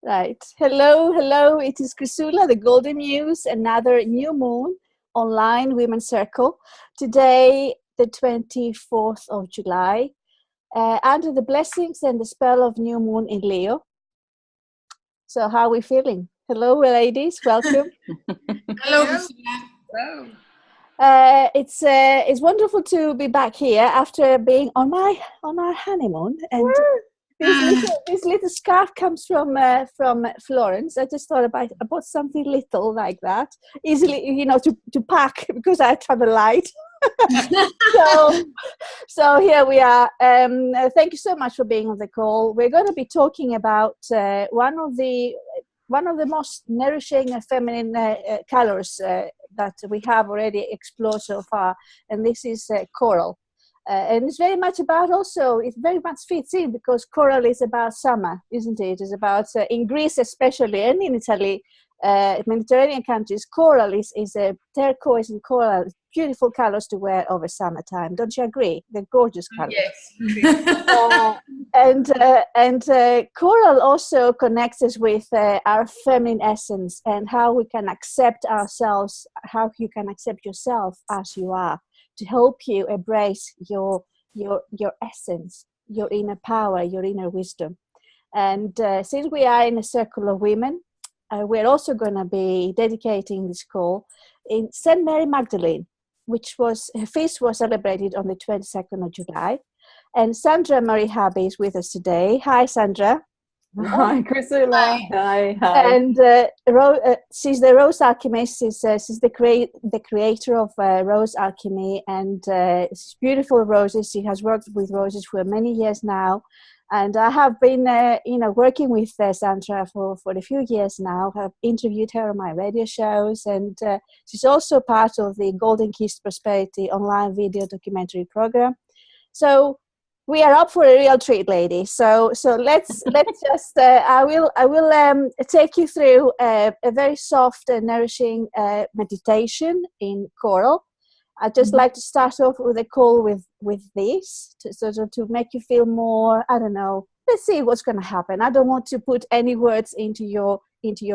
Right. Hello, hello. It is Chrysula, the Golden Muse, another new moon online women's circle. Today, the 24th of July, under the blessings and the spell of new moon in Leo. So, how are we feeling? Hello, ladies. Welcome. Hello, Cristina. Hello. It's wonderful to be back here after being on our honeymoon, and this little scarf comes from Florence. I just thought I bought something little like that, easily to pack because I travel light. so here we are. Thank you so much for being on the call. We're going to be talking about one of the most nourishing and feminine colors that we have already explored so far, and this is coral. And it's very much about also, it very much fits in because coral is about summer, isn't it? It's about, in Greece especially, and in Italy, Mediterranean countries, coral is a turquoise and coral, beautiful colors to wear over summertime. Don't you agree? They're gorgeous colors. Yes. And coral also connects us with our feminine essence and how we can accept ourselves, how you can accept yourself as you are, to help you embrace your essence, your inner power, your inner wisdom. And since we are in a circle of women, we're also going to be dedicating this call in St. Mary Magdalene, which was, her feast was celebrated on the 22nd of July. And Sandra Marie Habe is with us today. Hi, Sandra. Hi, Chrysula. Hi. And she's the Rose Alchemist. She's the creator of Rose Alchemy, and she's beautiful roses. She has worked with roses for many years now. And I have been, working with Sandra for a few years now. I've interviewed her on my radio shows, and she's also part of the Golden Keys Prosperity online video documentary program. So we are up for a real treat, ladies. So let's just. I will take you through a very soft and nourishing meditation in coral. I'd just like to start off with a call with this, to make you feel more, I don't know, let's see what's going to happen. I don't want to put any words into your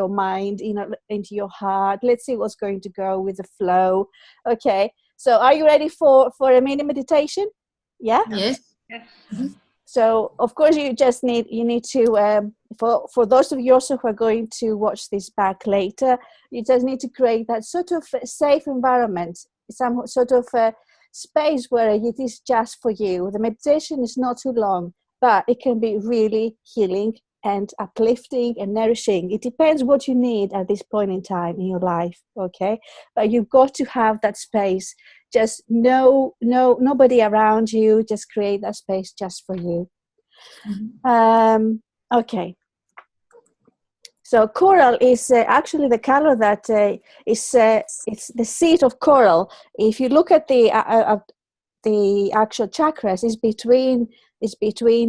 mind, into your heart. Let's see what's going to go with the flow. Okay, so are you ready for a mini meditation? Yeah? Yes. So, of course, you need to, for those of you also who are going to watch this back later, you just need to create that sort of safe environment, some sort of space where it is just for you. The meditation is not too long, but it can be really healing and uplifting and nourishing. It depends what you need at this point in time in your life, okay? But you've got to have that space. Just nobody around you. Just create that space just for you. Okay. So coral is actually the color that it's the seed of coral. If you look at the actual chakras, it's between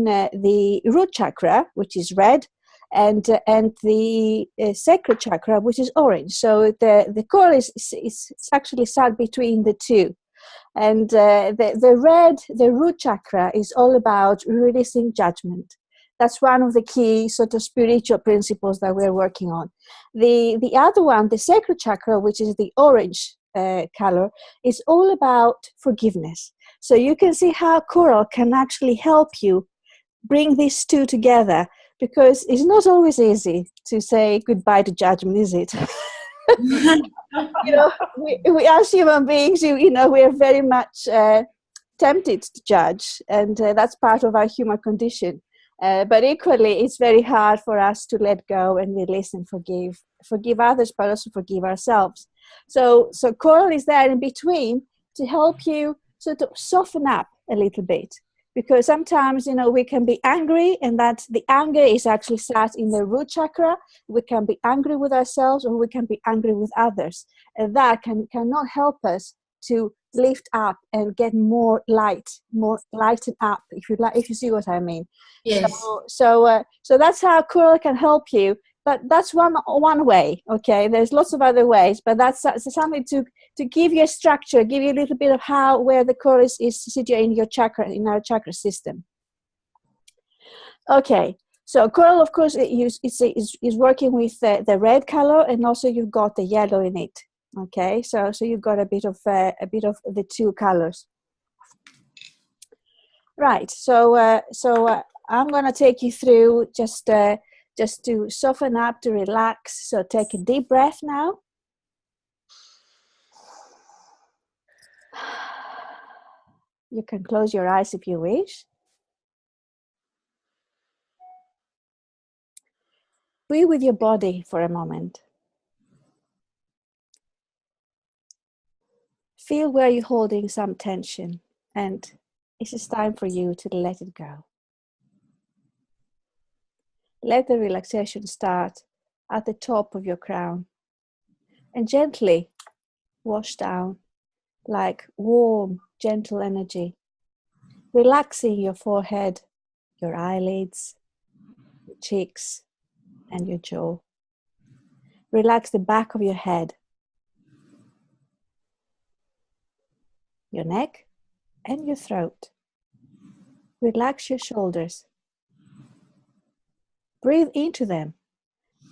the root chakra, which is red, and the sacral chakra, which is orange. So the coral is actually sat between the two. And the root chakra is all about releasing judgment. That's one of the key sort of spiritual principles that we're working on. The other one, the sacral chakra, which is the orange color, is all about forgiveness. So you can see how coral can actually help you bring these two together, because it's not always easy to say goodbye to judgment, is it? We as human beings, we are very much tempted to judge, and that's part of our human condition. But equally, it's very hard for us to let go and release and forgive others, but also forgive ourselves. So coral is there in between to help you sort of soften up a little bit. Because sometimes, we can be angry, and that the anger is actually sat in the root chakra. We can be angry with ourselves, or we can be angry with others. And that cannot help us to lift up and get more lighten up, if you see what I mean. Yes. So that's how coral can help you. But that's one way, okay? There's lots of other ways, but that's something to give you a structure, give you a little bit of where the coral is situated in your chakra, in our chakra system. Okay, So coral, of course, is working with the red color, and also you've got the yellow in it. Okay, so you've got a bit of the two colors. Right. So I'm going to take you through just to soften up, to relax. So take a deep breath now. You can close your eyes if you wish. Be with your body for a moment. Feel where you're holding some tension, and it is time for you to let it go. Let the relaxation start at the top of your crown and gently wash down like warm, gentle energy, relaxing your forehead, your eyelids, your cheeks, and your jaw. Relax the back of your head, your neck, and your throat. Relax your shoulders. Breathe into them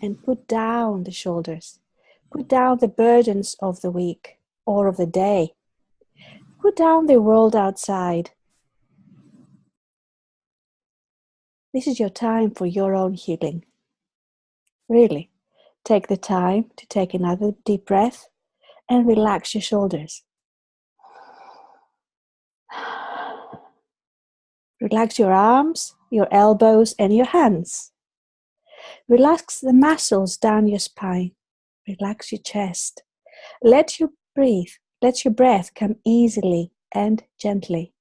and put down the shoulders. Put down the burdens of the week or of the day. Put down the world outside. This is your time for your own healing. Really, take the time to take another deep breath and relax your shoulders. Relax your arms, your elbows, and your hands. Relax the muscles down your spine. Relax your chest. Let your breath come easily and gently.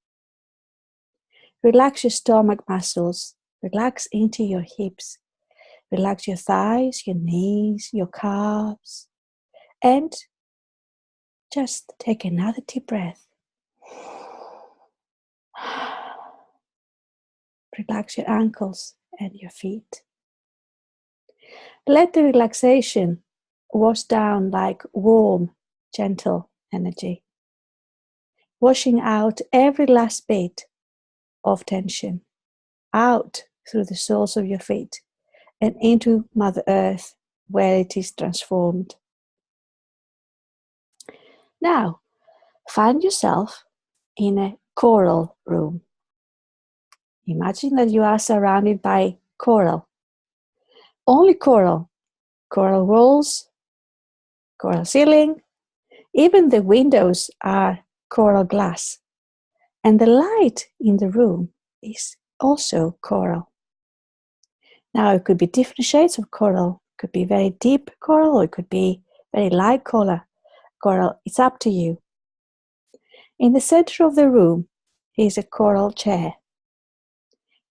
Relax your stomach muscles. Relax into your hips. Relax your thighs, your knees, your calves. And just take another deep breath. Relax your ankles and your feet. Let the relaxation wash down like warm, gentle energy, washing out every last bit of tension, out through the soles of your feet and into Mother Earth, where it is transformed. Now, find yourself in a coral room. Imagine that you are surrounded by coral. Only coral. Coral walls, coral ceiling. Even the windows are coral glass. And the light in the room is also coral. Now, it could be different shades of coral. It could be very deep coral, or it could be very light coral. It's up to you. In the center of the room is a coral chair.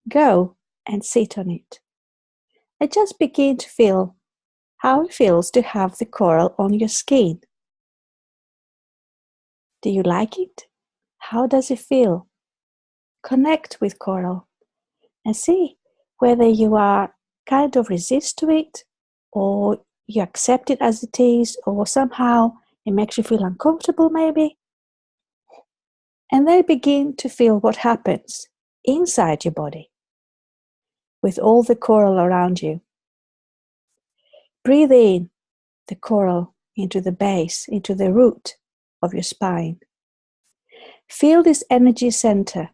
Go and sit on it. And just begin to feel how it feels to have the coral on your skin. Do you like it? How does it feel? Connect with coral and see whether you are kind of resist to it, or you accept it as it is, or somehow it makes you feel uncomfortable maybe. And then begin to feel what happens inside your body with all the coral around you. Breathe in the coral into the base, into the root of your spine. Feel this energy center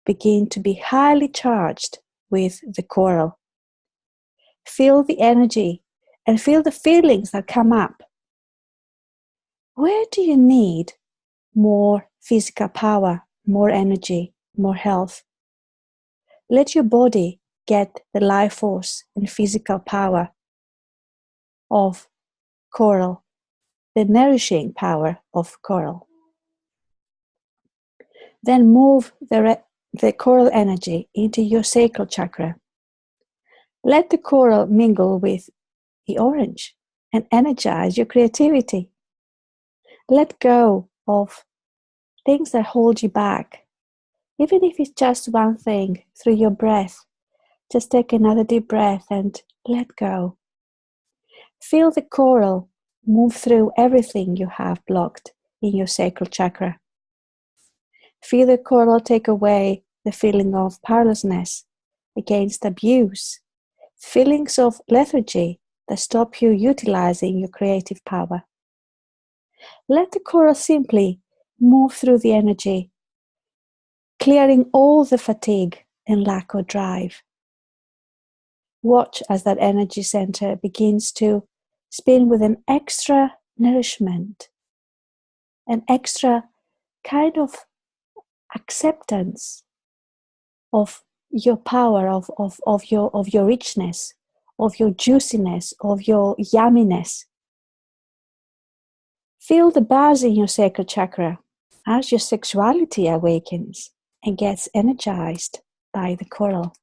begin to be highly charged with the coral. Feel the energy and feel the feelings that come up. Where do you need more physical power, more energy, more health? Let your body get the life force and physical power of coral, the nourishing power of coral. Then move the coral energy into your sacral chakra. Let the coral mingle with the orange and energize your creativity. Let go of things that hold you back. Even if it's just one thing, through your breath, just take another deep breath and let go. Feel the coral move through everything you have blocked in your sacral chakra. Feel the coral take away the feeling of powerlessness against abuse feelings of lethargy that stop you utilizing your creative power. Let the coral simply move through the energy, clearing all the fatigue and lack of drive. Watch as that energy center begins to spin with an extra nourishment, an extra kind of acceptance of your power, of your richness, of your juiciness, of your yumminess. Feel the buzz in your sacral chakra as your sexuality awakens and gets energized by the coral.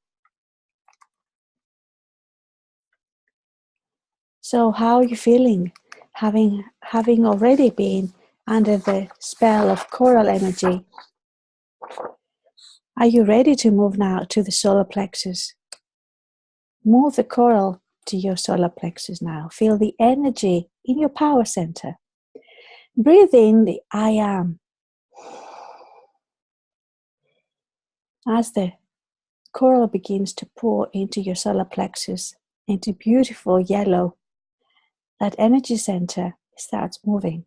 So how are you feeling, having already been under the spell of coral energy? Are you ready to move now to the solar plexus? Move the coral to your solar plexus now. Feel the energy in your power center. Breathe in the I am. As the coral begins to pour into your solar plexus, into beautiful yellow, that energy center starts moving.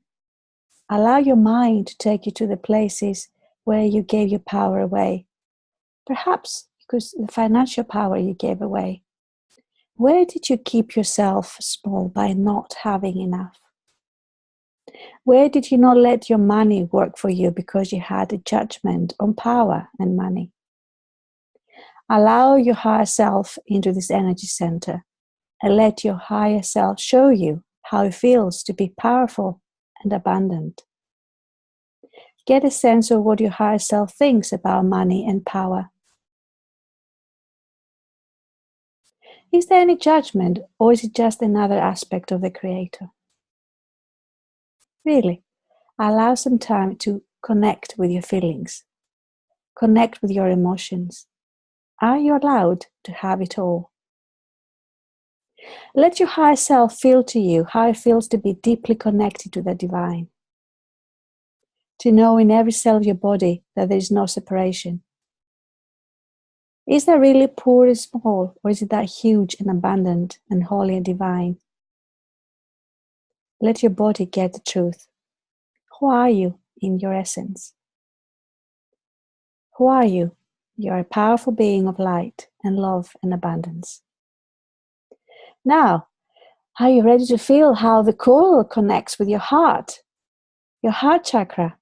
Allow your mind to take you to the places where you gave your power away. Perhaps because the financial power you gave away. Where did you keep yourself small by not having enough? Where did you not let your money work for you because you had a judgment on power and money? Allow your higher self into this energy center and let your higher self show you how it feels to be powerful and abundant. Get a sense of what your higher self thinks about money and power. Is there any judgment, or is it just another aspect of the Creator? Really, allow some time to connect with your feelings, connect with your emotions. Are you allowed to have it all? Let your higher self feel to you how it feels to be deeply connected to the divine. To know in every cell of your body that there is no separation. Is that really poor and small, or is it that huge and abundant and holy and divine? Let your body get the truth. Who are you in your essence? Who are you? You are a powerful being of light and love and abundance. Now, are you ready to feel how the coral connects with your heart chakra?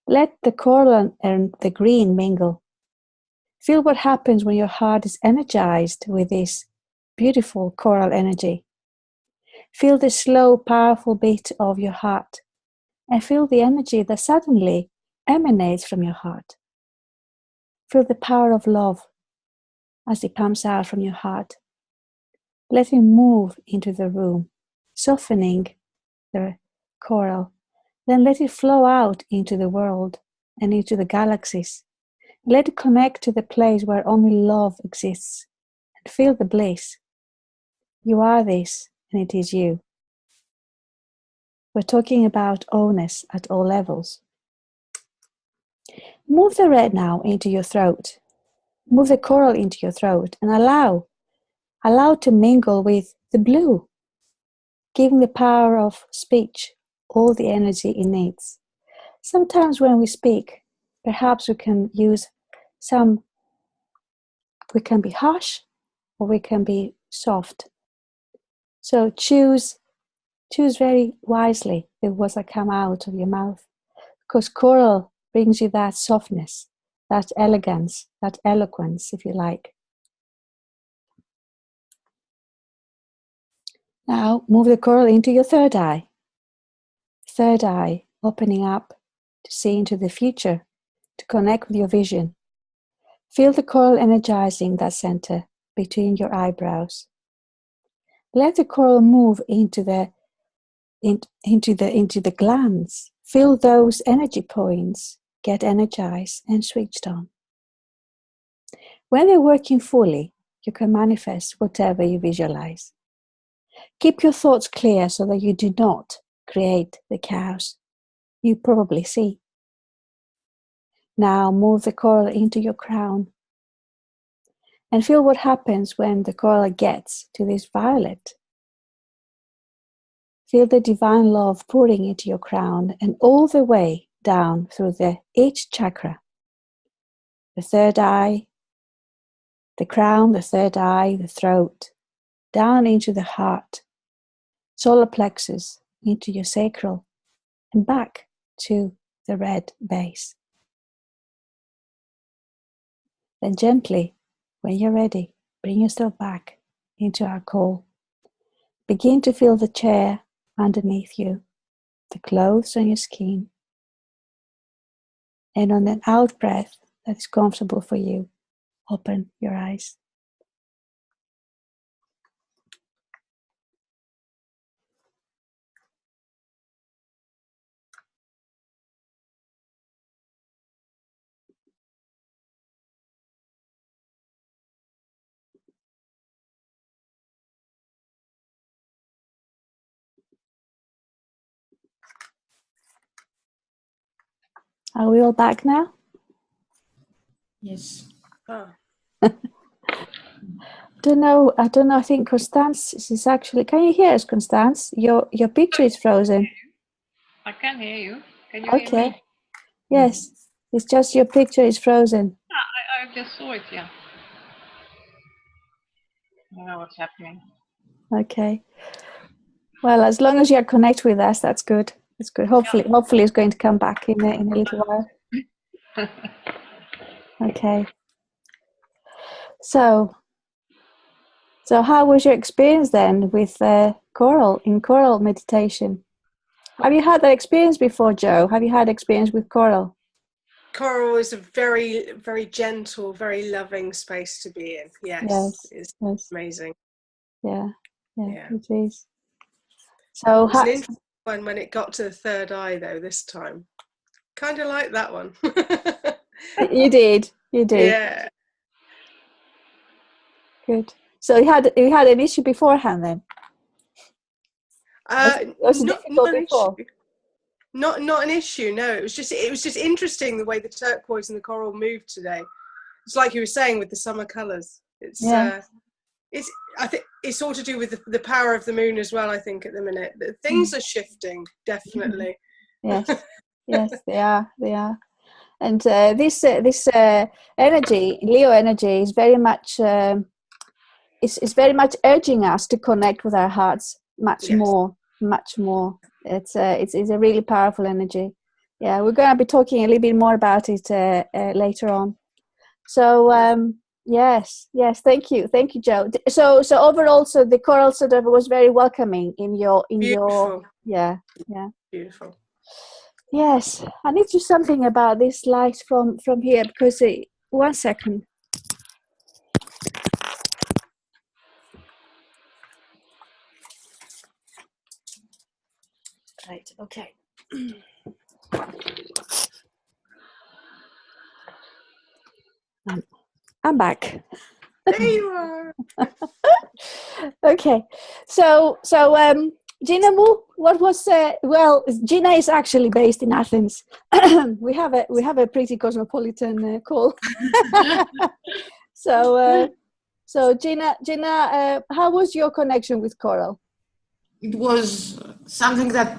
Let the coral and the green mingle. Feel what happens when your heart is energized with this beautiful coral energy. Feel the slow, powerful beat of your heart and feel the energy that suddenly emanates from your heart. Feel the power of love as it comes out from your heart. Let it move into the room, softening the coral. Then let it flow out into the world and into the galaxies. Let it connect to the place where only love exists and feel the bliss. You are this, and it is you. We're talking about wholeness at all levels. Move the red now into your throat. Move the coral into your throat and allow to mingle with the blue, giving the power of speech all the energy it needs. Sometimes when we speak, perhaps we can be harsh or we can be soft. So choose very wisely the words that come out of your mouth, because coral brings you that softness, that elegance, that eloquence, if you like. Now move the coral into your third eye. Third eye opening up to see into the future, to connect with your vision. Feel the coral energizing that center between your eyebrows. Let the coral move into the glands. Feel those energy points get energized and switched on. When they're working fully, you can manifest whatever you visualize. Keep your thoughts clear so that you do not create the chaos you probably see. Now move the coral into your crown And feel what happens when the coral gets to this violet. Feel the divine love pouring into your crown and all the way down through each chakra. The third eye, the crown, the third eye, the throat, down into the heart, solar plexus, into your sacral, and back to the red base. Then gently, when you're ready, bring yourself back into our call. Begin to feel the chair underneath you, the clothes on your skin, and on an out breath that is comfortable for you, open your eyes. Are we all back now? Yes. I don't know. I think Constance is actually. Can you hear us, Constance? Your picture is frozen. I can hear you. Can you hear Okay. me? Yes. It's just your picture is frozen. I just saw it, yeah. I don't know what's happening. Okay. Well, as long as you connect with us, that's good. That's good. Hopefully it's going to come back in a little while. Okay. So how was your experience then with coral meditation? Have you had that experience before, Joe? Have you had experience with coral? Coral is a very, very gentle, very loving space to be in. Yes. It's amazing. Yeah, it is. So it was an interesting one when it got to the third eye, though, this time. Kind of like that one. You did. Yeah. Good. So you had an issue beforehand then? Was it difficult before? Not an issue. No, it was just interesting the way the turquoise and the coral moved today. It's like you were saying with the summer colours. I think it's all to do with the power of the moon as well. I think at the minute things are shifting, definitely. Yes, they are. And this energy, Leo energy, is very much is very much urging us to connect with our hearts much more. It's a really powerful energy. Yeah, we're going to be talking a little bit more about it later on. So yes, thank you, Joe. So overall, so the coral sort of was very welcoming in your Beautiful. Yeah. Beautiful. Yes, I need to do something about this light from here because 1 second. Right. Okay. I'm back. There you are. Okay. So Gina Mu, what was Gina is actually based in Athens. we have a pretty cosmopolitan call. So Gina, how was your connection with coral? It was something that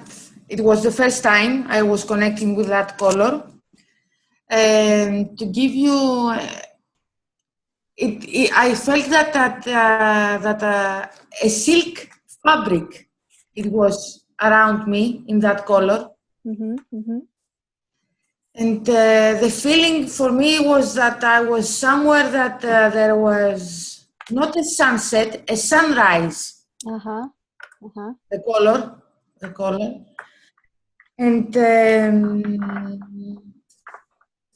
it was the first time I was connecting with that color. And to give you, I felt that a silk fabric, it was around me in that color. Mm-hmm, mm-hmm. And the feeling for me was that I was somewhere that there was not a sunset, a sunrise. Uh-huh. The color. And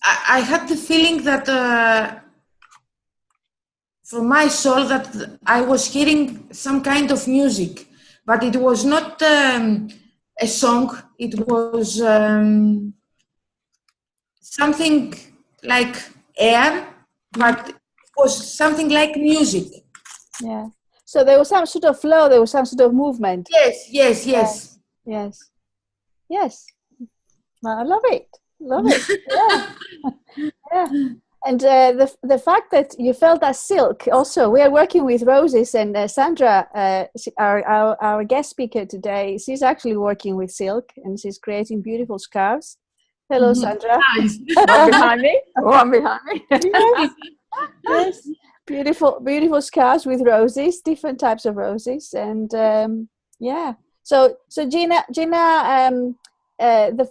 I had the feeling that from my soul that I was hearing some kind of music, but it was not a song. It was something like air, but it was something like music. Yeah. So there was some sort of flow, there was some sort of movement. Yes. Well, I love it. Yeah. And the fact that you felt that silk also, we are working with roses, and Sandra, our guest speaker today, she's actually working with silk and she's creating beautiful scarves. Hello, Sandra. Nice. One behind me. One behind me. Yes, yes, beautiful scarves with roses, different types of roses, and yeah. So Gina, the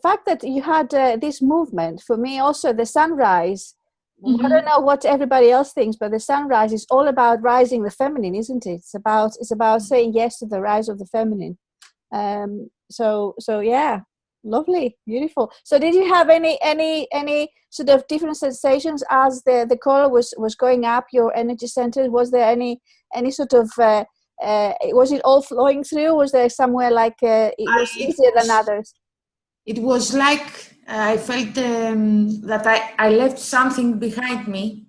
fact that you had this movement, for me also the sunrise. I don't know what everybody else thinks, but the sunrise is all about rising the feminine, isn't it? It's about saying yes to the rise of the feminine. So yeah, lovely, beautiful. So did you have any sort of different sensations as the color was going up your energy center? Was there any sort of was it all flowing through? Was there somewhere like it was easier than others? It was like I felt that I left something behind me.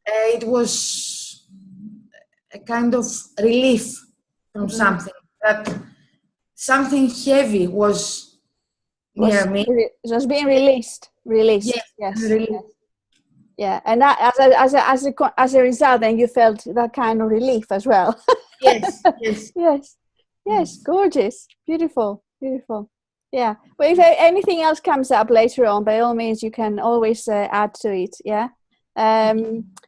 It was a kind of relief from something, that something heavy was near me. It was being released. Yes. Released. Yes. Yeah, and that as a result, then you felt that kind of relief as well. Yes. Yes. Gorgeous, beautiful. Yeah. Well, if anything else comes up later on, by all means, you can always add to it. Yeah.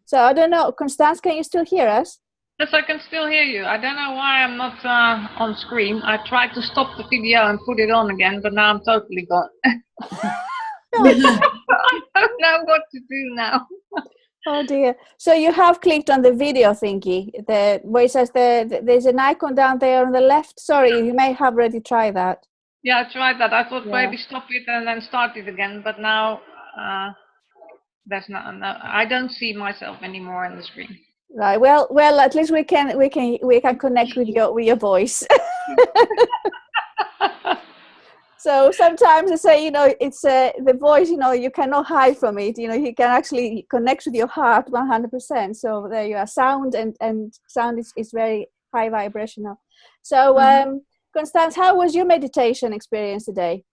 So I don't know, Constance, can you still hear us? Yes, I can still hear you. I don't know why I'm not on screen. I tried to stop the video and put it on again, but now I'm totally gone. I don't know what to do now. Oh dear. So you have clicked on the video thingy, where it says there's an icon down there on the left. Sorry, you may have already tried that. Yeah, I tried that. I thought maybe stop it and then start it again, but now that's not. No, I don't see myself anymore on the screen. Right. Well. At least we can connect with your voice. So sometimes I say, it's the voice. You cannot hide from it. You can actually connect with your heart 100%. So there you are. Sound and sound is very high vibrational. So Constance, how was your meditation experience today?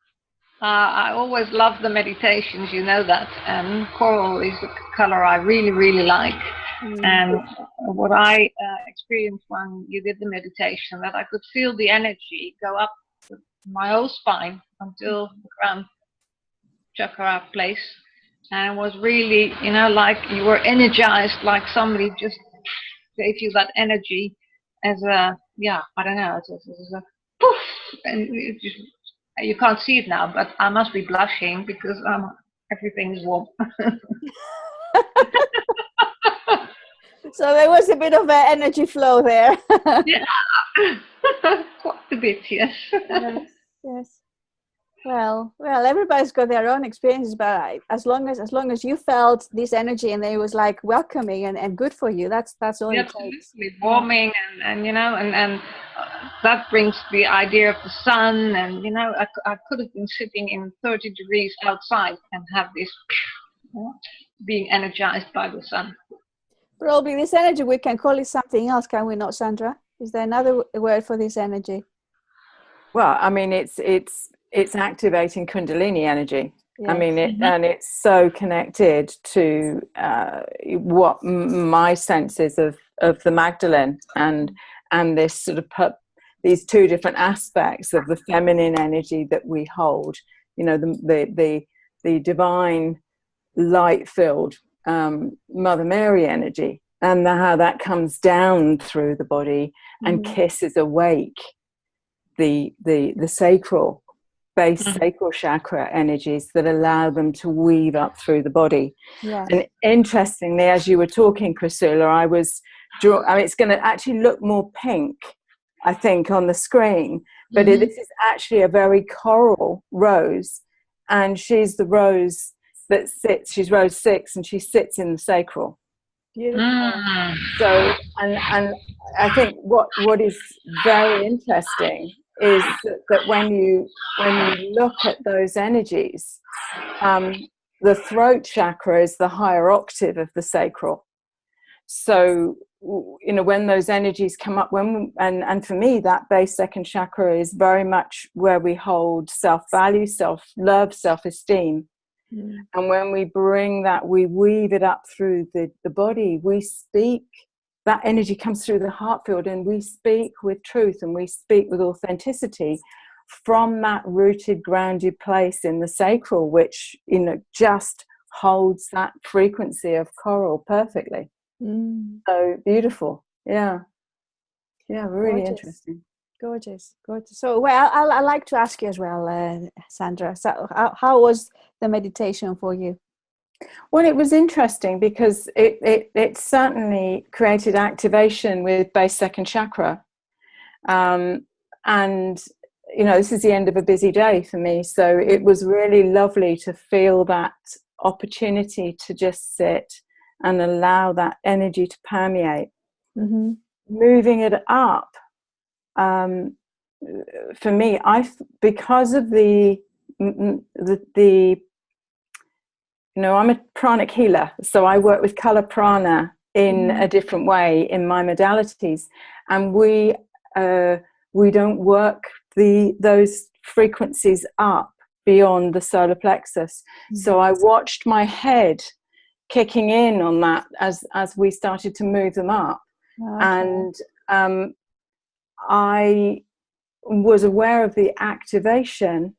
I always love the meditations, you know that, and coral is a color I really, really like. And what I experienced when you did the meditation, that I could feel the energy go up my whole spine until the crown chakra place, and it was really, like you were energized, like somebody just gave you that energy as a, I don't know, as a poof, and you can't see it now, but I must be blushing because everything is warm. So there was a bit of an energy flow there. Yeah, quite a bit, yes. Yes. Well, everybody's got their own experiences, but as long as you felt this energy and it was like welcoming and good for you, that's all it takes. Absolutely, warming and that brings the idea of the sun, and I could have been sitting in 30 degrees outside and have this being energized by the sun. Probably this energy, we can call it something else, can we not, Sandra? Is there another word for this energy? Well, I mean, it's activating Kundalini energy. Yes. I mean, and it's so connected to what my sense is of the Magdalene, and this sort of these two different aspects of the feminine energy that we hold. The divine, light-filled Mother Mary energy, and how that comes down through the body and kisses awake the sacral base, sacral chakra energies that allow them to weave up through the body. Yes. And interestingly, as you were talking, Priscilla, it's going to actually look more pink, I think, on the screen, but this is actually a very coral rose, and she's the rose that sits, she's rose 6, and she sits in the sacral. Beautiful. So, and I think what is very interesting is that when you look at those energies, the throat chakra is the higher octave of the sacral. So, when those energies come up, and for me, that base second chakra is very much where we hold self-value, self-love, self-esteem. And when we bring that, we weave it up through the body, we speak, that energy comes through the heart field, and we speak with truth, and we speak with authenticity from that rooted, grounded place in the sacral, which, you know, just holds that frequency of coral perfectly. So beautiful. Yeah, really interesting. Gorgeous. So, well, I'd like to ask you as well, Sandra. So, how was the meditation for you? Well, it was interesting because it certainly created activation with base second chakra, and you know, this is the end of a busy day for me, so it was really lovely to feel that opportunity to just sit and allow that energy to permeate. Moving it up, for me, because of the you know, I'm a pranic healer, so I work with color prana in a different way in my modalities, and we don't work those frequencies up beyond the solar plexus. So I watched my head kicking in on that as we started to move them up. And I was aware of the activation.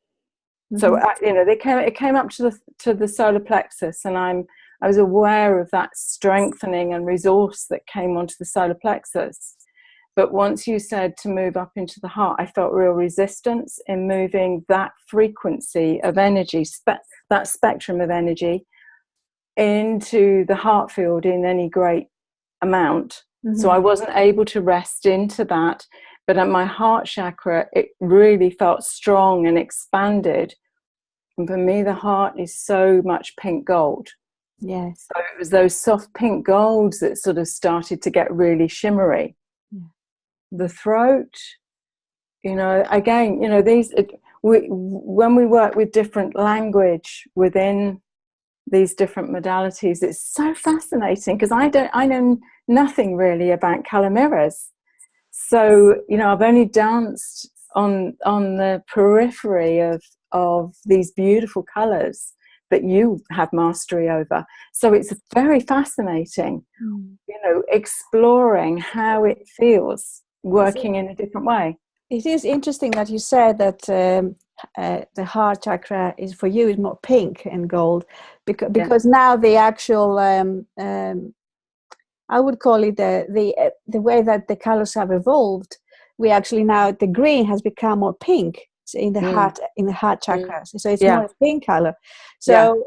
So you know, it came up to the solar plexus, and I was aware of that strengthening and resource that came onto the solar plexus. But once you said to move up into the heart, I felt real resistance in moving that frequency of energy, that spectrum of energy, into the heart field in any great amount. So I wasn't able to rest into that. But at my heart chakra, it really felt strong and expanded. And for me, the heart is so much pink gold. Yes. So it was those soft pink golds that sort of started to get really shimmery. The throat, you know, again, you know, when we work with different language within these different modalities, it's so fascinating because I know nothing really about color mirrors. So, you know, I've only danced on the periphery of these beautiful colors that you have mastery over. So it's very fascinating, you know, exploring how it feels working in a different way. It is interesting that you said that the heart chakra is for you is more pink and gold, because now the actual I would call it the way that the colors have evolved. We actually now the green has become more pink in the heart chakra, so it's more a pink color. So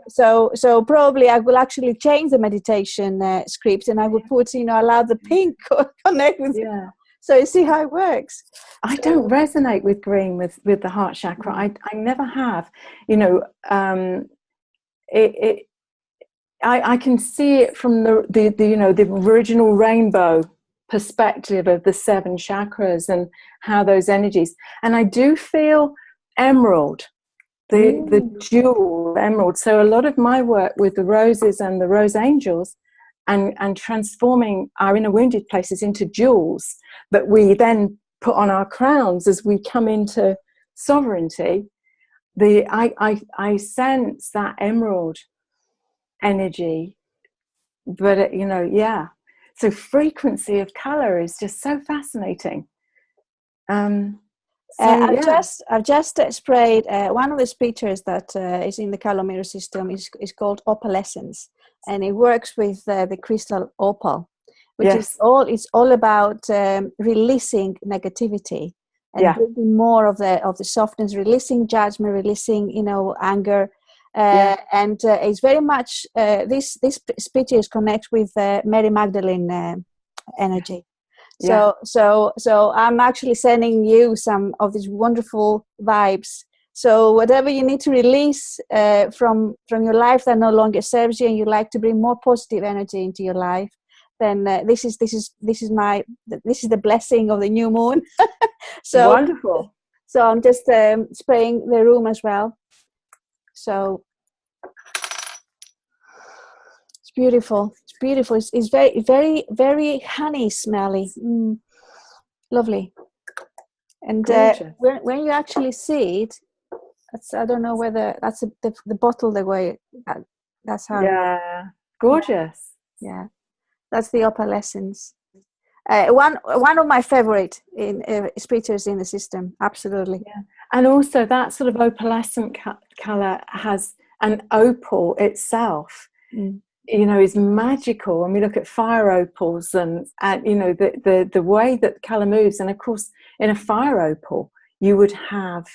probably I will actually change the meditation script, and I will put, you know, allow the pink connect with. So you see how it works. I don't resonate with green with the heart chakra. I never have. You know, I can see it from the you know, the original rainbow perspective of the 7 chakras and how those energies. And I do feel emerald, the jewel emerald. So a lot of my work with the roses and the rose angels, and transforming our inner wounded places into jewels that we then put on our crowns as we come into sovereignty. I sense that emerald energy, but you know, so frequency of color is just so fascinating. I've just sprayed one of the speakers that is in the color mirror system is called opalescence, and it works with the crystal opal, which is all about releasing negativity and bringing more of the softness, releasing judgment, releasing, you know, anger. And it's very much this speeches connect with Mary Magdalene energy. So I'm actually sending you some of these wonderful vibes. So whatever you need to release from your life that no longer serves you, and you like to bring more positive energy into your life, then this is the blessing of the new moon. So wonderful. So I'm just spraying the room as well. So it's beautiful. It's beautiful. It's very, very, very honey smelly. Lovely. And when you actually see it, I don't know whether that's the bottle the way that's how. Yeah, gorgeous. Yeah, that's the opalescence. One of my favorite splitters in the system, absolutely. Yeah. And also that sort of opalescent color has an opal itself, is magical. When we look at fire opals and the way that color moves, and of course in a fire opal you would have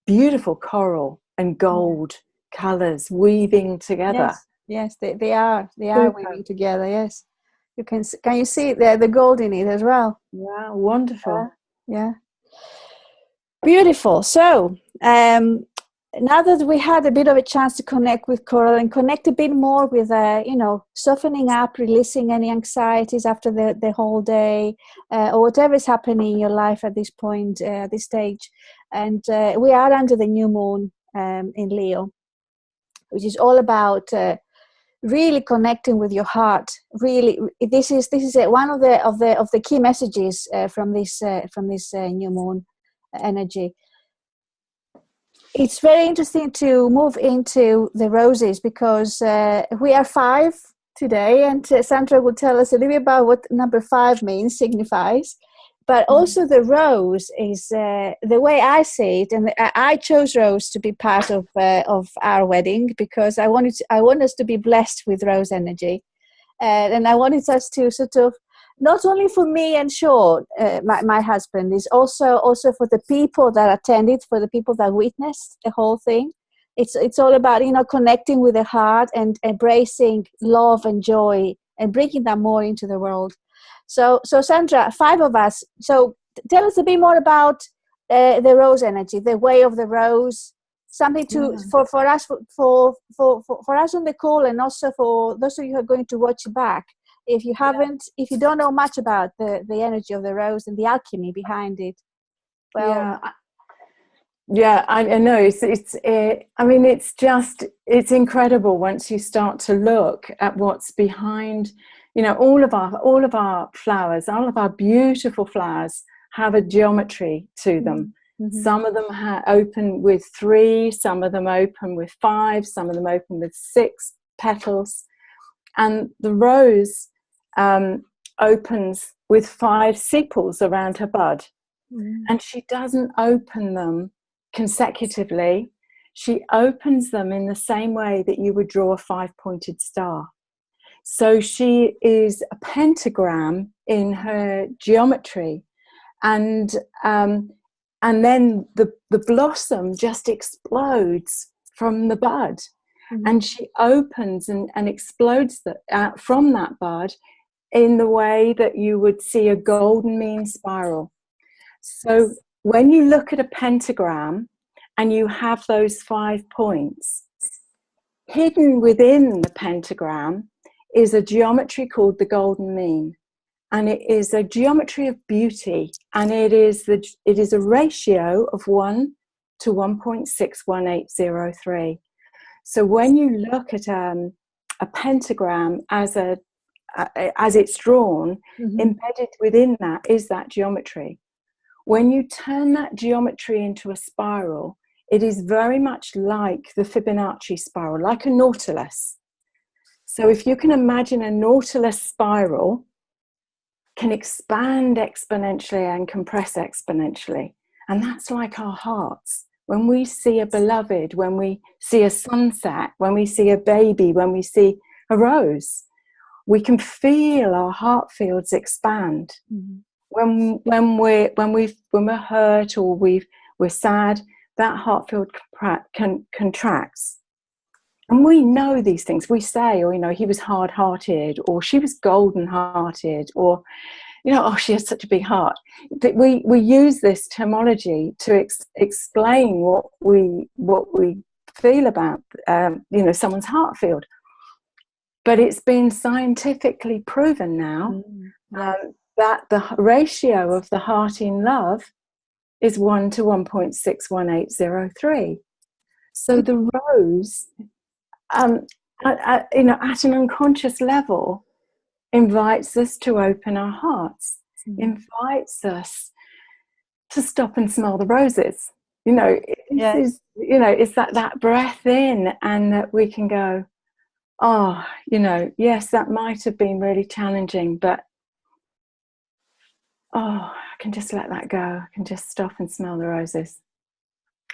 beautiful coral and gold colors weaving together. Yes, they are weaving together. Yes. Can you see the gold in it as well? Yeah, wonderful. Yeah. Beautiful. So now that we had a bit of a chance to connect with coral and connect a bit more with softening up, releasing any anxieties after the whole day, or whatever is happening in your life at this point, this stage, and we are under the new moon in Leo, which is all about really connecting with your heart. Really, this is one of the key messages from this new moon energy. It's very interesting to move into the roses because we are 5 today, and Sandra will tell us a little bit about what number 5 means, signifies. But also the rose is the way I see it, and I chose rose to be part of our wedding because I want us to be blessed with rose energy, and I wanted us to sort of, not only for me and Sean, my husband, is also for the people that attended, for the people that witnessed the whole thing. It's all about connecting with the heart and embracing love and joy and bringing that more into the world. So Sandra, 5 of us. So tell us a bit more about the rose energy, the way of the rose. Something for us for us on the call, and also for those of you who are going to watch back. If you don't know much about the energy of the rose and the alchemy behind it, I know it's incredible once you start to look at what's behind. All of our flowers, all of our beautiful flowers have a geometry to them. Mm-hmm. Some of them open with 3, some of them open with 5, some of them open with 6 petals, and the rose opens with 5 sepals around her bud. And she doesn't open them consecutively. She opens them in the same way that you would draw a 5-pointed star. So she is a pentagram in her geometry, and then the blossom just explodes from the bud, and she opens and explodes from that bud in the way that you would see a golden mean spiral. So when you look at a pentagram and you have those 5 points, hidden within the pentagram is a geometry called the golden mean, and it is a geometry of beauty, and it is a ratio of 1 to 1.61803. So when you look at a pentagram as it's drawn, embedded within that is that geometry. When you turn that geometry into a spiral, it is very much like the Fibonacci spiral, like a nautilus. So if you can imagine a nautilus spiral can expand exponentially and compress exponentially. And that's like our hearts. When we see a beloved, when we see a sunset, when we see a baby, when we see a rose, we can feel our heart fields expand. When we're hurt or we're sad, that heart field contracts. And we know these things. We say, he was hard-hearted, or she was golden-hearted, or, she has such a big heart. We use this terminology to explain what we feel about, someone's heart field. But it's been scientifically proven now that the ratio of the heart in love is 1 to 1.61803. So the rose, at an unconscious level, invites us to open our hearts, invites us to stop and smell the roses. You know, it's that breath in, and that we can go, oh, yes, that might have been really challenging, but I can just let that go. I can just stop and smell the roses,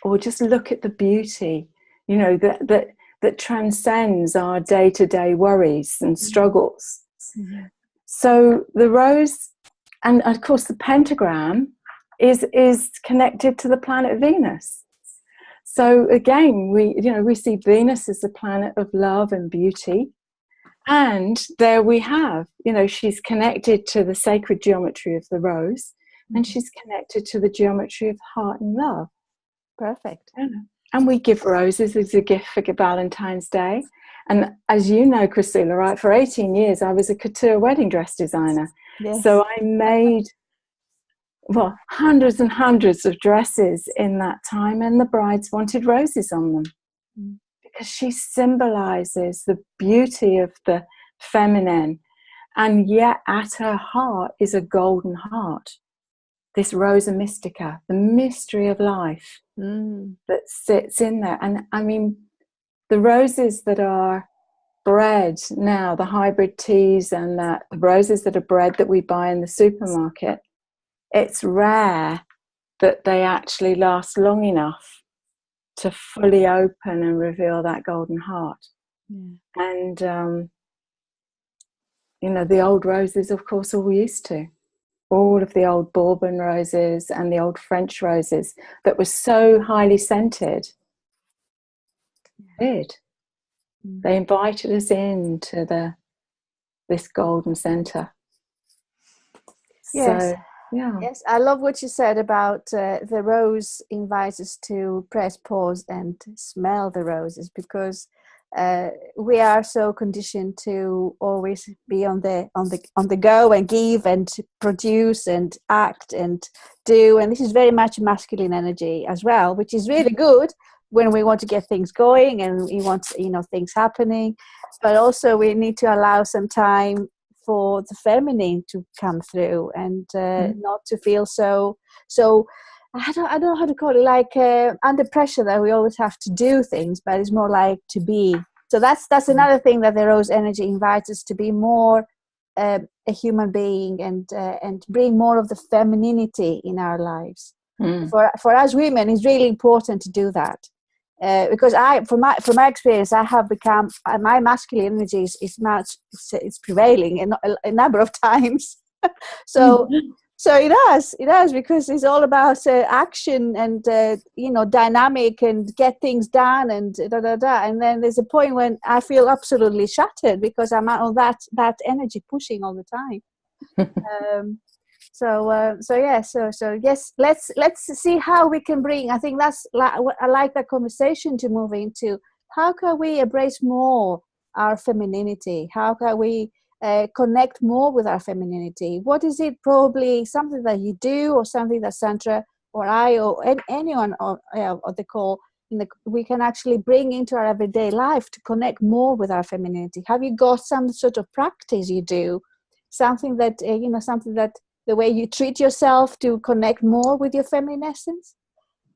or just look at the beauty, that transcends our day-to-day worries and struggles. Mm-hmm. So the rose, and of course the pentagram, is connected to the planet Venus. So again, we see Venus as the planet of love and beauty. And there we have, she's connected to the sacred geometry of the rose, and she's connected to the geometry of heart and love. Perfect. Yeah. And we give roses as a gift for Valentine's Day. And as you know, Priscilla, right, for 18 years, I was a couture wedding dress designer. Yes. So I made, hundreds and hundreds of dresses in that time, and the brides wanted roses on them. Mm. Because she symbolizes the beauty of the feminine, and yet at her heart is a golden heart, this Rosa Mystica, the mystery of life that sits in there. And I mean, the roses that are bred now, the hybrid teas, and the roses that are bred that we buy in the supermarket, it's rare that they actually last long enough to fully open and reveal that golden heart. And the old roses, of course, all used to, all of the old Bourbon roses and the old French roses that were so highly scented, they invited us into this golden center. Yes. So, yeah. Yes, I love what you said about the rose invites us to press pause and smell the roses, because we are so conditioned to always be on the go and give and produce and act and do, and this is very much masculine energy as well, which is really good when we want to get things going and we want things happening, but also we need to allow some time for the feminine to come through, and not to feel so I don't know how to call it, like under pressure that we always have to do things, but it's more like to be. So that's another thing that the rose energy invites us to be more a human being, and bring more of the femininity in our lives. For us women, it's really important to do that. Because from my experience, I have become, my masculine energy is prevailing a number of times. So it does, because it's all about action and dynamic and get things done and and then there's a point when I feel absolutely shattered because I'm out of that energy pushing all the time. So yes, let's see how we can bring. I think I like that conversation to move into. How can we embrace more our femininity? How can we connect more with our femininity? What is it? Probably something that you do, or something that Sandra or I or anyone on the call, we can actually bring into our everyday life to connect more with our femininity. Have you got some sort of practice you do? Something that the way you treat yourself to connect more with your feminine essence?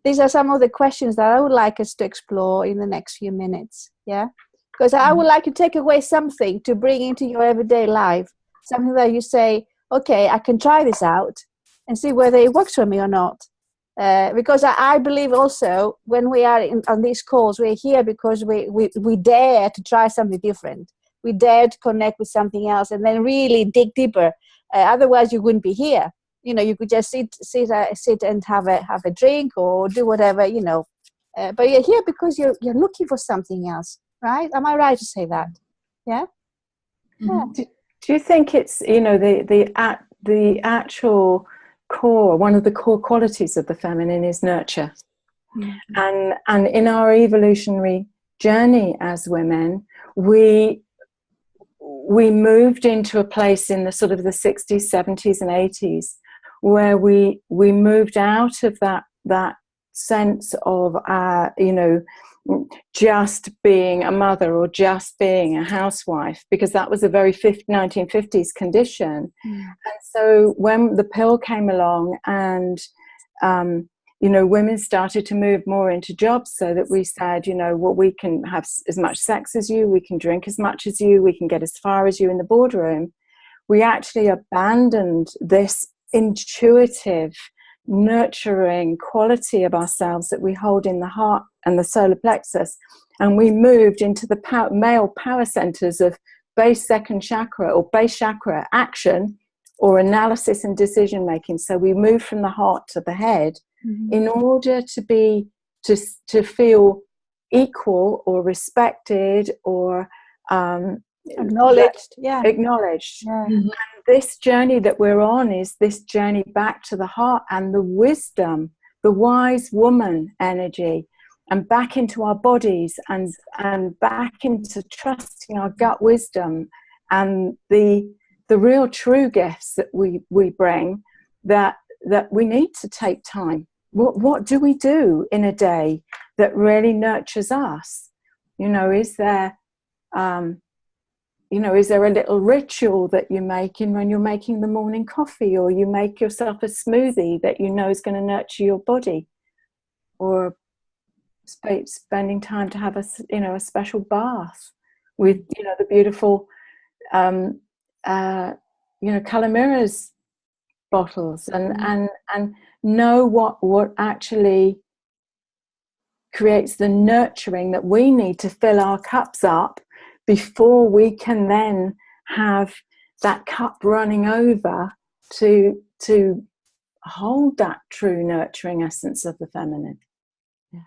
These are some of the questions that I would like us to explore in the next few minutes. Yeah, because I would like to take away something to bring into your everyday life, something that you say, okay, I can try this out and see whether it works for me or not. Because I believe also when we are on these calls, we're here because we dare to try something different. We dare to connect with something else and then really dig deeper. Otherwise, you wouldn't be here. You could just sit and have a drink or do whatever, But you're here because you're looking for something else, right? Am I right to say that? Yeah. Mm-hmm. Yeah. Do you think it's the actual core? One of the core qualities of the feminine is nurture, and in our evolutionary journey as women, we moved into a place in the sort of the 60s, 70s and 80s where we moved out of that sense of, just being a mother or just being a housewife, because that was a very 1950s condition. And so when the pill came along and women started to move more into jobs, so that we said, well, we can have as much sex as you, we can drink as much as you, we can get as far as you in the boardroom. We actually abandoned this intuitive, nurturing quality of ourselves that we hold in the heart and the solar plexus, and we moved into the male power centers of base second chakra, or base chakra, action or analysis and decision making. So we moved from the heart to the head, in order to feel equal or respected or acknowledged. Acknowledged. Yeah. And this journey that we're on is this journey back to the heart and the wisdom, the wise woman energy, and back into our bodies, and back into trusting our gut wisdom and the real true gifts that we bring, that we need to take time. What do we do in a day that really nurtures us? Is there is there a little ritual that you're making when you're making the morning coffee, or you make yourself a smoothie that is going to nurture your body, or spending time to have a special bath with the beautiful color mirrors bottles, and know what actually creates the nurturing that we need to fill our cups up, before we can then have that cup running over to hold that true nurturing essence of the feminine. Yeah.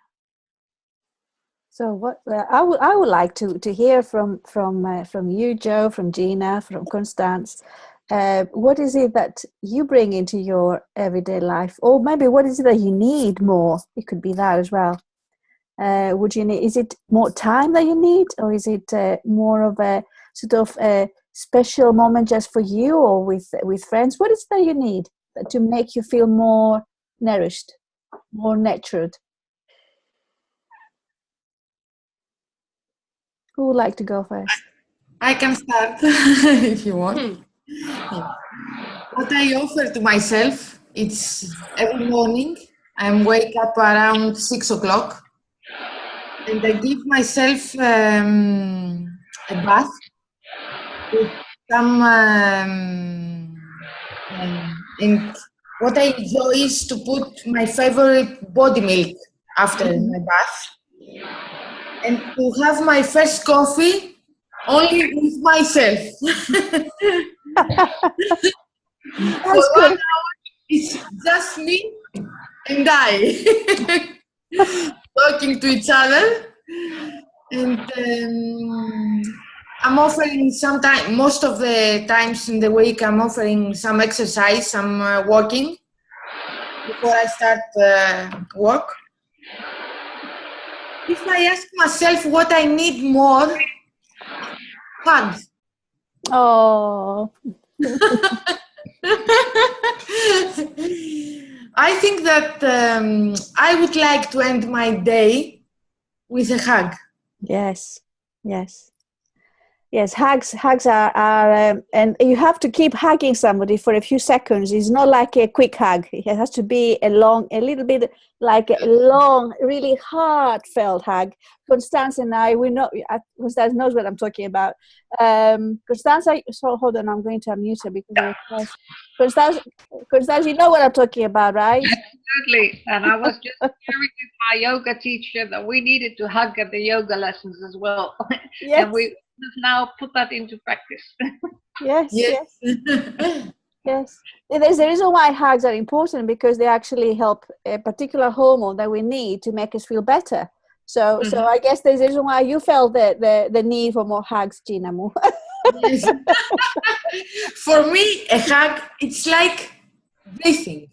So what I would like to hear from you, Jo, from Gina, from Constance. What is it that you bring into your everyday life, or maybe what is it that you need more? It could be that as well. Is it more time that you need, or is it more of a sort of a special moment just for you, or with friends? What is it that you need to make you feel more nourished, more nurtured? Who would like to go first? I can start if you want. What I offer to myself, it's every morning I wake up around 6 o'clock, and I give myself a bath with some and what I enjoy is to put my favorite body milk after my bath, and to have my first coffee only with myself. For 1 hour, it's just me and I talking to each other, and I'm offering most of the times in the week, I'm offering some exercise, some walking before I start work. If I ask myself what I need more, hugs. Oh. I think that I would like to end my day with a hug. Yes. Hugs are and you have to keep hugging somebody for a few seconds. It's not like a quick hug. It has to be a little bit like a long, really heartfelt hug. Constance and I, we know, Constance knows what I'm talking about. Constance, so hold on, I'm going to unmute her because Constance, you know what I'm talking about, right? Absolutely. And I was just sharing with my yoga teacher that we needed to hug at the yoga lessons as well. Yes. And we now put that into practice. Yes. There's a reason why hugs are important, because they actually help a particular hormone that we need to make us feel better. So I guess there's a reason why you felt the need for more hugs, Gina. Yes. For me, a hug, it's like breathing.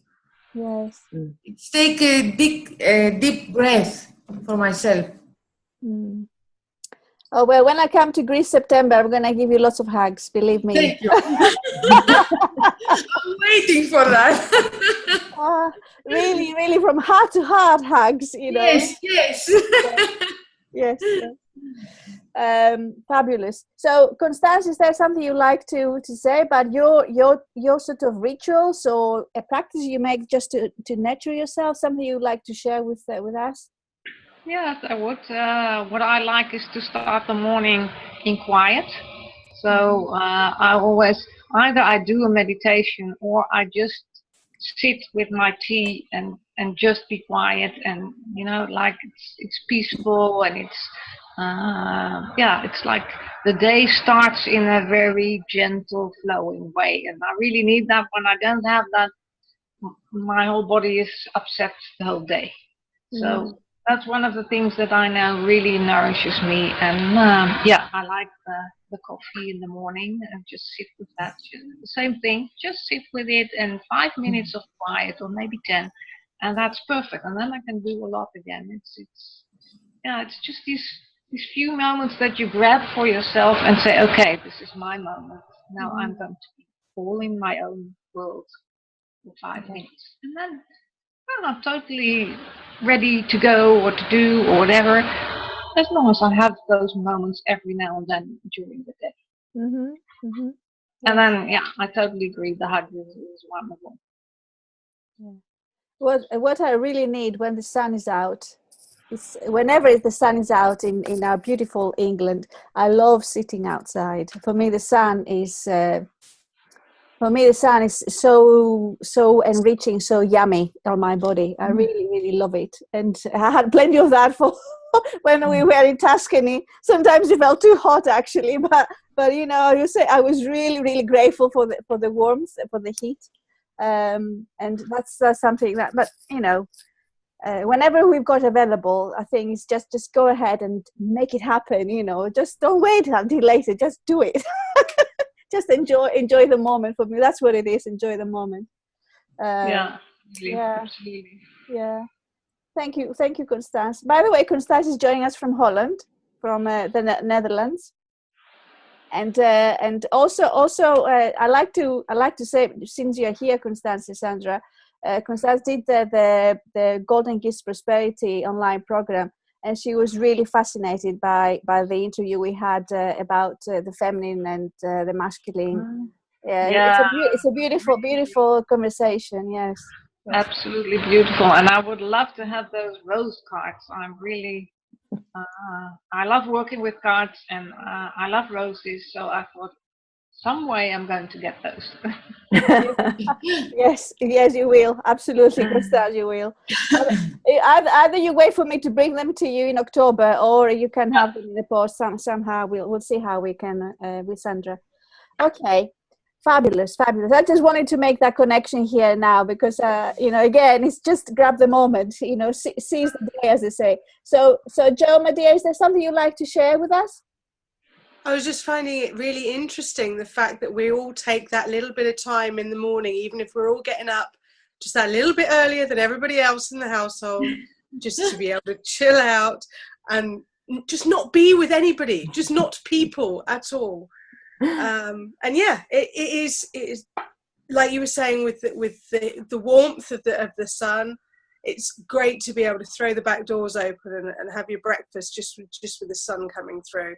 Yes. It's take a deep breath for myself. Mm. Oh, well, when I come to Greece September, I'm going to give you lots of hugs, believe me. Thank you. I'm waiting for that. Really, really from heart to heart hugs, Yes. Yes. Fabulous. So, Constance, is there something you like to say about your sort of rituals or a practice you make just to nurture yourself? Something you'd like to share with us? Yes, I would. What I like is to start the morning in quiet. So I always either I do a meditation or I just sit with my tea and just be quiet, and like it's peaceful, and it's it's like the day starts in a very gentle flowing way, and I really need that. When I don't have that, my whole body is upset the whole day. So that's one of the things that I know really nourishes me. And I like the coffee in the morning and just sit with that. The same thing, just sit with it and 5 minutes of quiet, or maybe 10, and that's perfect. And then I can do a lot again. It's just these few moments that you grab for yourself and say, okay, this is my moment. Now I'm going to be all in my own world for 5 minutes, and then I'm totally ready to go or to do or whatever, as long as I have those moments every now and then during the day. And then, I totally agree. The hug is wonderful. Yeah. What I really need when the sun is out, whenever the sun is out in our beautiful England, I love sitting outside. For me, the sun is so enriching, so yummy on my body. I really, really love it. And I had plenty of that for when we were in Tuscany. Sometimes it felt too hot, actually. But you say I was really, really grateful for the warmth, for the heat. And that's something that, but whenever we've got available, I think it's just go ahead and make it happen. Just don't wait until later. Just do it. Just enjoy the moment. For me, that's what it is. Enjoy the moment. Absolutely. Yeah. Thank you, Constance. By the way, Constance is joining us from Holland, from the Netherlands, and also I like to say, since you're here, Constance, Sandra, Constance did the Golden Gifts Prosperity online program, and she was really fascinated by the interview we had about the feminine and the masculine. It's a beautiful conversation. Yes. Absolutely beautiful, and I would love to have those rose cards. I'm really I love working with cards, and I love roses, so I thought some way I'm going to get those. Yes, you will. Absolutely, Constance, you will. Either you wait for me to bring them to you in October, or you can have them in the post somehow. We'll see how we can with Sandra. Okay, fabulous. I just wanted to make that connection here now because again, it's just grab the moment. Seize the day, as they say. So Jo, my dear, is there something you'd like to share with us? I was just finding it really interesting, the fact that we all take that little bit of time in the morning, even if we're all getting up just that little bit earlier than everybody else in the household, just to be able to chill out and just not be with anybody, just not people at all. It is like you were saying with the warmth of the sun. It's great to be able to throw the back doors open and have your breakfast just with the sun coming through.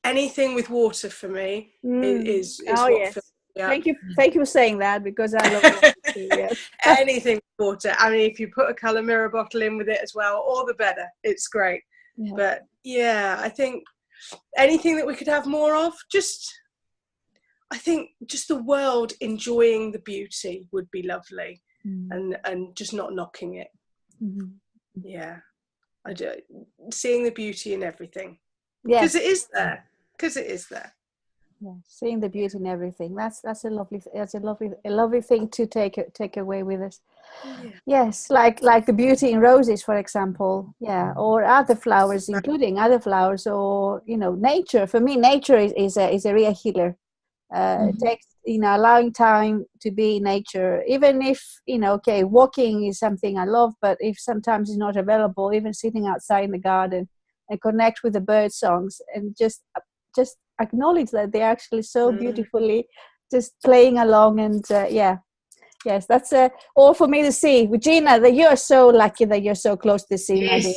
Anything with water for me is what yes. fills me up. Thank you for saying that, because I love water too. Yes. Anything with water. I mean, if you put a colour mirror bottle in with it as well, all the better. It's great. Yeah. But I think anything that we could have more of, I think just the world enjoying the beauty would be lovely, and just not knocking it. Yeah, I do. Seeing the beauty in everything. Because it is there. Yeah, seeing the beauty in everything. That's a lovely thing to take away with us. Yeah. Yes, like the beauty in roses, for example. Yeah, or other flowers, including other flowers, or nature. For me, nature is a real healer. It takes allowing time to be in nature, even if walking is something I love, but if sometimes it's not available, even sitting outside in the garden and connect with the bird songs and just acknowledge that they're actually so beautifully just playing along. And yes, that's all for me to see. Regina, that you're so lucky that you're so close to the sea, my dear.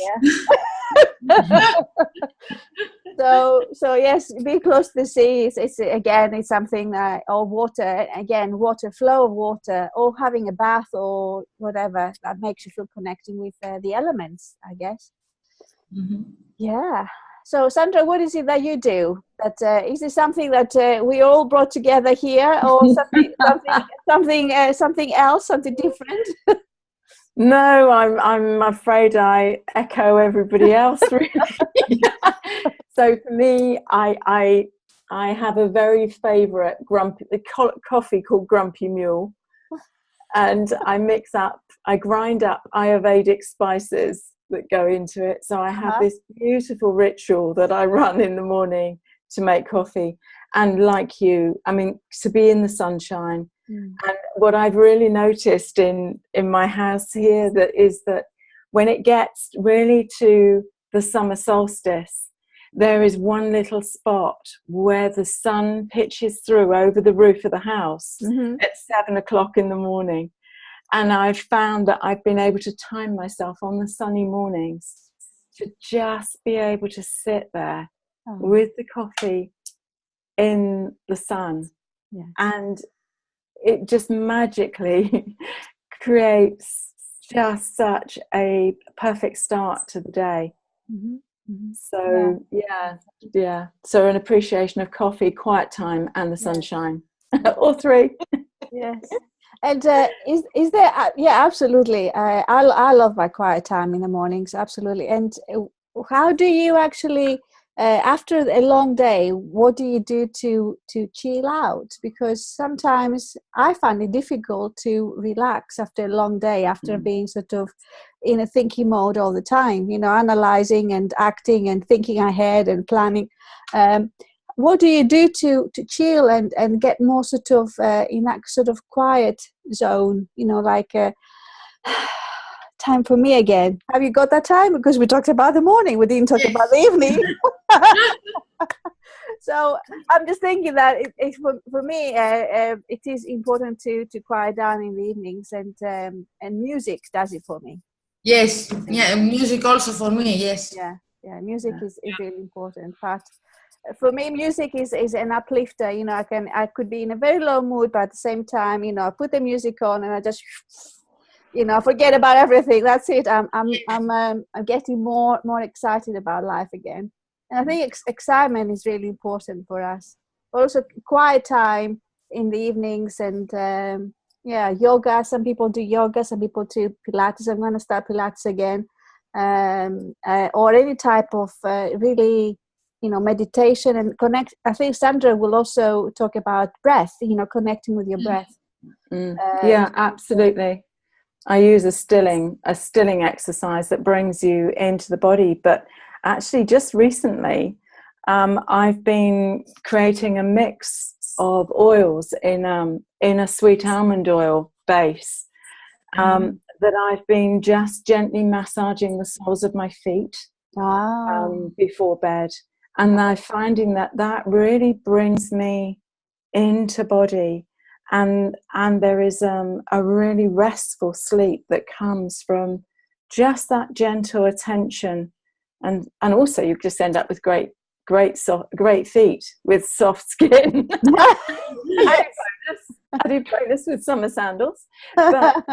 So yes, be close to the sea. It's something that, or water, again, water, flow of water, or having a bath or whatever that makes you feel connecting with the elements, I guess. Mm-hmm. Yeah. So Sandra, what is it that you do? That is it something that we all brought together here, or something else, something different? No, I'm afraid I echo everybody else, really. So for me, I have a very favourite coffee called Grumpy Mule, and I grind up Ayurvedic spices that go into it. So I have this beautiful ritual that I run in the morning to make coffee. And like you, I mean, to be in the sunshine. And what I've really noticed in my house here is that when it gets really to the summer solstice, there is one little spot where the sun pitches through over the roof of the house at 7 o'clock in the morning. And I've found that I've been able to time myself on the sunny mornings to just be able to sit there with the coffee in the sun. Yeah. And it just magically creates just such a perfect start to the day. So yeah. So an appreciation of coffee, quiet time, and the sunshine. All three. Yes. And is there? Absolutely. I love my quiet time in the mornings. Absolutely. And how do you actually? After a long day, what do you do to chill out? Because sometimes I find it difficult to relax after a long day, after being sort of in a thinking mode all the time, analyzing and acting and thinking ahead and planning. What do you do to chill and get more sort of in that sort of quiet zone, like time for me again? Have you got that time? Because we talked about the morning, we didn't talk about the evening. So I'm just thinking that for me it is important to quiet down in the evenings, and music does it for me. Yes, music also for me. Yes. Music is really important part. For me, music is an uplifter. I could be in a very low mood, but at the same time, I put the music on and I just forget about everything. That's it. I'm getting more excited about life again. And I think excitement is really important for us. Also, quiet time in the evenings, and yoga. Some people do yoga. Some people do Pilates. I'm going to start Pilates again, or any type of really, meditation and connect. I think Sandra will also talk about breath. Connecting with your breath. Yeah, absolutely. I use a stilling exercise that brings you into the body. But actually, just recently, I've been creating a mix of oils in a sweet almond oil base that I've been just gently massaging the soles of my feet before bed. And I'm finding that really brings me into body. And there is a really restful sleep that comes from just that gentle attention, and also you just end up with great feet with soft skin. I do bonus with summer sandals, but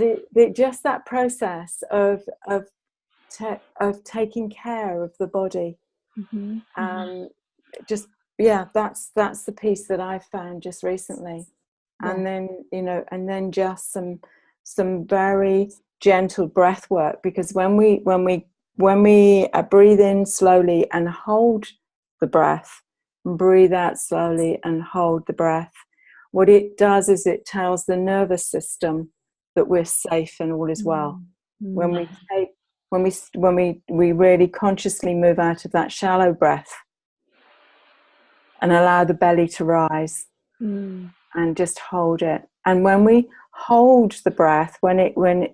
it just that process of taking care of the body. That's the piece that I've found just recently. And then just some very gentle breath work, because when we breathe in slowly and hold the breath, and breathe out slowly and hold the breath, what it does is it tells the nervous system that we're safe and all is well. When we really consciously move out of that shallow breath and allow the belly to rise and just hold it. And when we hold the breath, when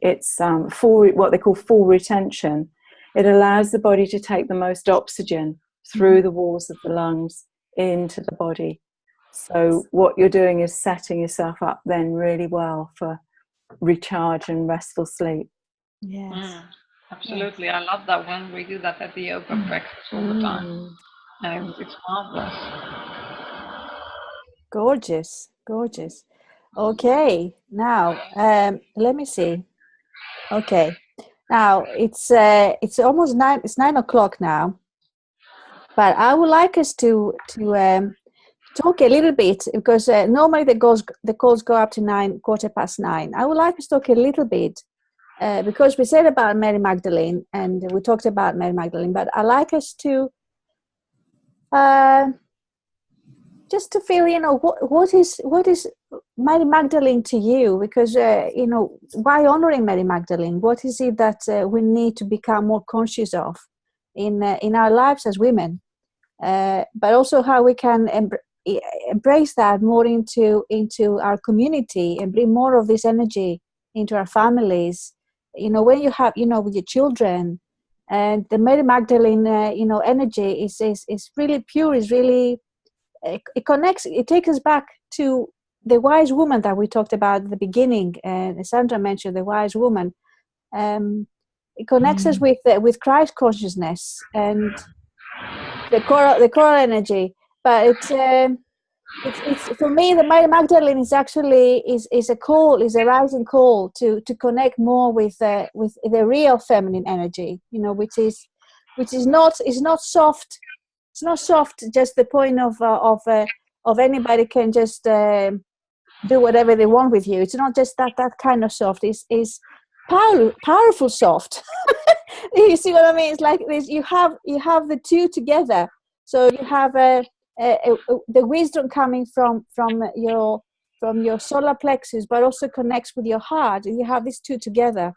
it's full, what they call full retention, it allows the body to take the most oxygen through the walls of the lungs into the body. So what you're doing is setting yourself up then really well for recharge and restful sleep. Yes. Absolutely. I love that one. We do that at the yoga practice all the time. And it's marvelous. Gorgeous, gorgeous. Okay, now let me see. Okay, now it's almost 9. It's 9 o'clock now, but I would like us to talk a little bit, because normally the calls go up to 9, 9:15. I would like us to talk a little bit because we said about Mary Magdalene and we talked about Mary Magdalene, but I like us to just to feel, what is Mary Magdalene to you? Because why honoring Mary Magdalene? What is it that we need to become more conscious of in our lives as women? But also how we can embrace that more into our community and bring more of this energy into our families. When you have, with your children, and the Mary Magdalene, energy is really pure. Is really it connects. It takes us back to the wise woman that we talked about at the beginning. And Sandra mentioned the wise woman. It connects us with Christ consciousness and the coral energy. But it's for me, the Mary Magdalene is actually is a rising call to connect more with the real feminine energy, which is not soft. It's not soft, just the point of anybody can just do whatever they want with you. It's not just that kind of soft. Is powerful soft. You see what I mean? It's like this. You have the two together. So you have the wisdom coming from your solar plexus, but also connects with your heart. And you have these two together.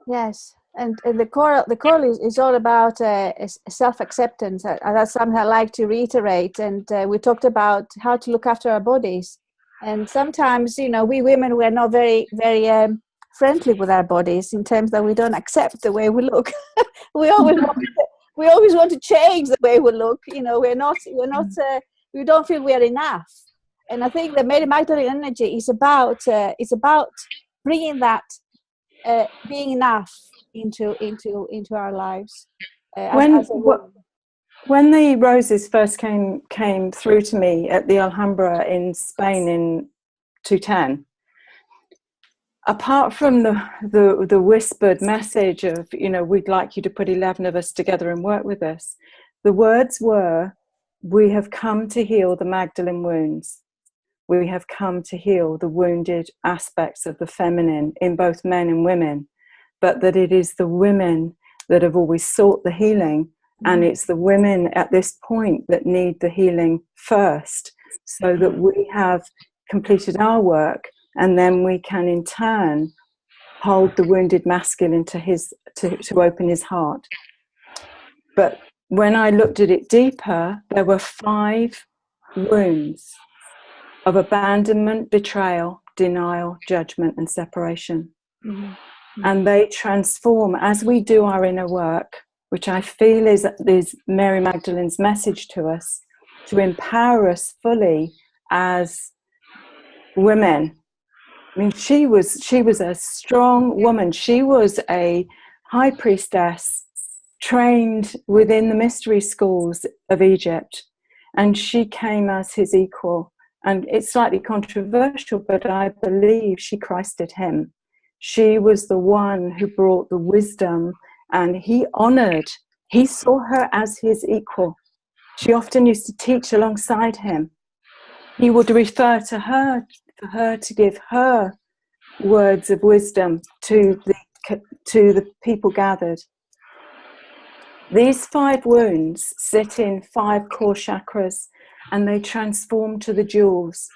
Yes, and the coral is all about self-acceptance. That's something I like to reiterate. And we talked about how to look after our bodies. And sometimes, we women, we're not very, very friendly with our bodies in terms that we don't accept the way we look. we always want to change the way we look. We don't feel we are enough. And I think the Mary Magdalene energy is about bringing that being enough into our lives. When the roses first came through to me at the Alhambra in Spain in 2010, apart from the whispered message of, we'd like you to put 11 of us together and work with us, the words were, we have come to heal the Magdalene wounds. We have come to heal the wounded aspects of the feminine in both men and women, but that it is the women that have always sought the healing, and it's the women at this point that need the healing first, so that we have completed our work, and then we can in turn hold the wounded masculine to open his heart. But when I looked at it deeper, there were 5 wounds of abandonment, betrayal, denial, judgment, and separation. And they transform as we do our inner work, which I feel is Mary Magdalene's message to us, to empower us fully as women. I mean, she was a strong woman. She was a high priestess trained within the mystery schools of Egypt, and she came as his equal. And it's slightly controversial, but I believe she Christed him. She was the one who brought the wisdom, and he saw her as his equal. She often used to teach alongside him. He would refer to her for her to give her words of wisdom to the people gathered. These 5 wounds sit in 5 core chakras, and they transform to the jewels.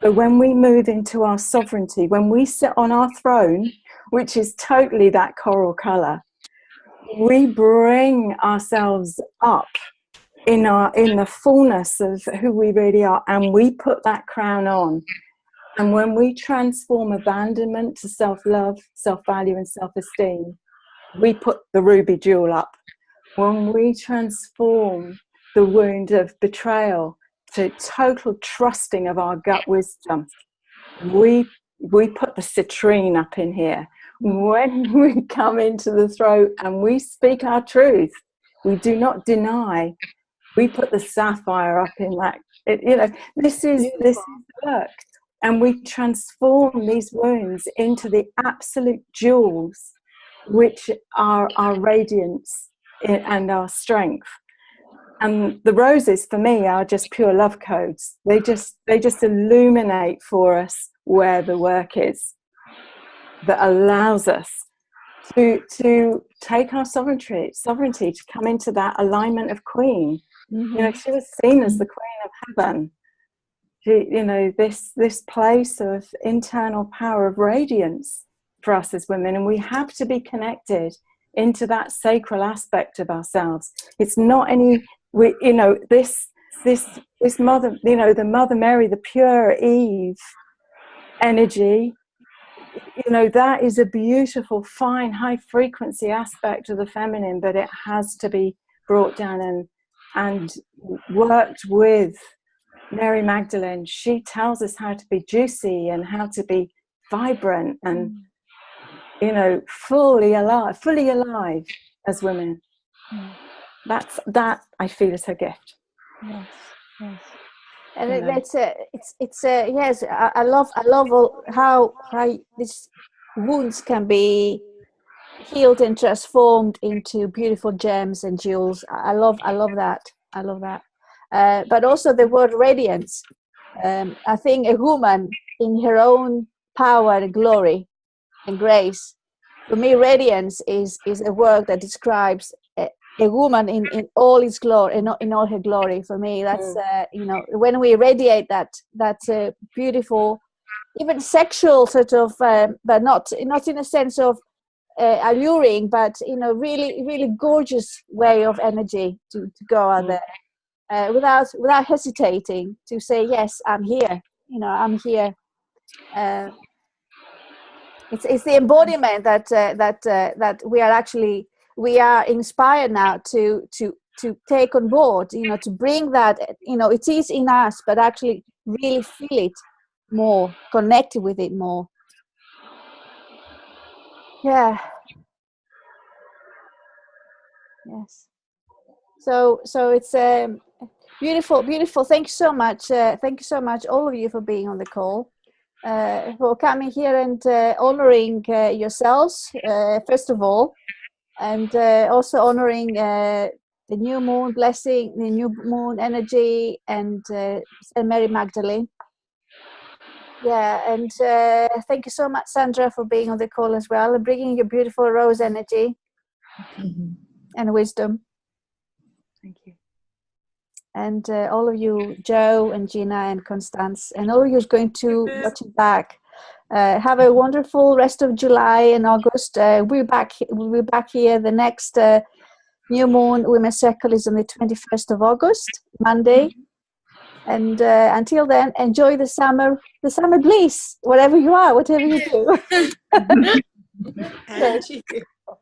So when we move into our sovereignty, when we sit on our throne, which is totally that coral color, we bring ourselves up in the fullness of who we really are, and we put that crown on. And when we transform abandonment to self-love, self-value, and self-esteem, we put the ruby jewel up. When we transform the wound of betrayal to total trusting of our gut wisdom, we we put the citrine up in here. When we come into the throat and we speak our truth, we do not deny. We put the sapphire up in that. This is work, and we transform these wounds into the absolute jewels, which are our radiance and our strength. And the roses, for me, are just pure love codes. They just illuminate for us where the work is that allows us to take our sovereignty, to come into that alignment of queen. She was seen as the queen of heaven. This place of internal power of radiance for us as women, and we have to be connected into that sacral aspect of ourselves. It's not this mother, the Mother Mary, the pure Eve energy. That is a beautiful, fine, high frequency aspect of the feminine, but it has to be brought down and worked with. Mary Magdalene, she tells us how to be juicy and how to be vibrant and fully alive as women. That I feel is her gift. Yes. And yes, I love how these wounds can be healed and transformed into beautiful gems and jewels. I love that. But also the word radiance. I think a woman in her own power and glory and grace. For me, radiance is a word that describes a woman in all its glory, in all her glory. For me, that's when we radiate that's a beautiful, even sexual sort of, but not in a sense of alluring, but really really gorgeous way of energy to go out there without hesitating to say, yes, I'm here. I'm here. It's the embodiment that we are inspired now to take on board, to bring that, it is in us, but actually really feel it more, connected with it more. Yeah. Yes. So it's beautiful. Thank you so much. All of you, for being on the call, for coming here and honoring yourselves, first of all, and also honoring the new moon blessing, the new moon energy, and Saint Mary Magdalene. Yeah, and thank you so much, Sandra, for being on the call as well and bringing your beautiful rose energy and wisdom. Thank you. And all of you, Joe and Gina and Constance, and all of you who's going to watch it back. Have a wonderful rest of July and August. We'll be back here. The next new moon women's circle is on the 21st of August, Monday. And until then, enjoy the summer bliss, whatever you are, whatever you do.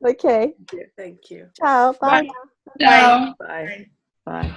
Okay. Thank you. Ciao. Bye. Ciao. Bye. Bye.